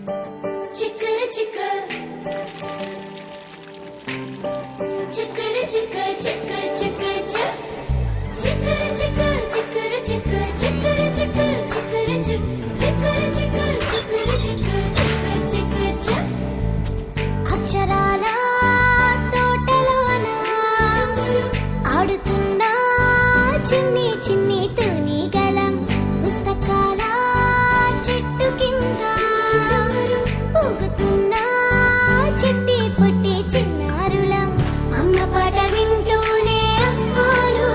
చిక్కర చిక్క చిక్కర చిక్క చిక్క చిక్క చిక్కర చిక్క చిక్కర చిక్క చిక్కర చిక్క చిక్కర చిక్క చిక్కర చిక్క చిక్కర చిక్క చిక్క చిక్క అక్షరాల తోటలోన ఆడుతున్నా చిన్ని చిన్ని తూనిగలం పుస్తకాల చెట్టు కింద ఊగుతున్నా చెట్టి పొట్టి చిన్నారులం అమ్మ పాట వింటూనే అమ్మాలు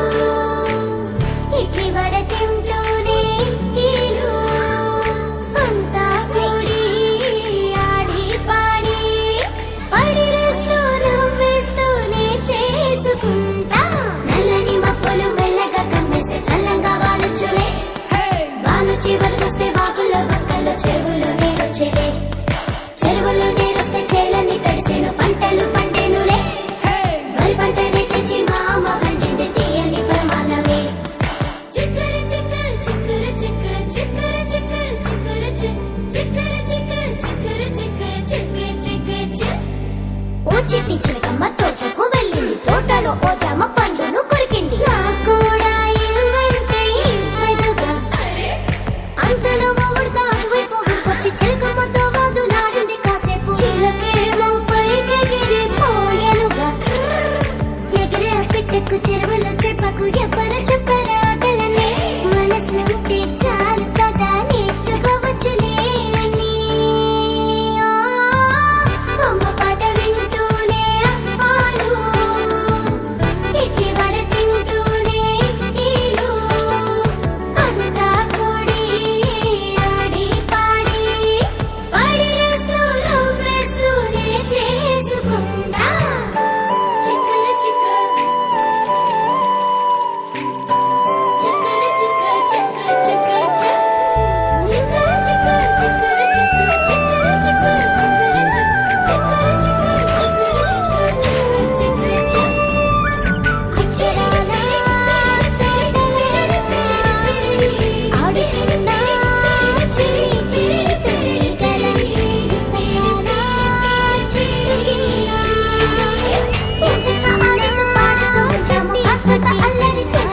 ఇడ్లీ వడ తింటూనే ఈలు అంతా కూడి ఆడి పాడి పడిలేస్తూ నవ్వేస్తూనే చేసుకుంటా నల్లని మబ్బులు మెల్లగా కమ్మేస్తే చల్లంగా వానొచ్చులే వాన చివరికొస్తే వాగుల్లో వక్కల్లో చెరువులో నీరొచ్చేలే చెరువులో నీరొస్తే చేలని తడిసేను పంటలు పండేనులే వరి పంటని తెచ్చి మా అమ్మ వండింది తీయని ప్రమాణమే చిక్కర చిక్క చిక్కర చిక్క చిక్కర చిక్క చిక్కర చిక్కర చిక్క చిక్కర చిక్క చిక్క చిక్క ఓ చిట్టి చిలకమ్మ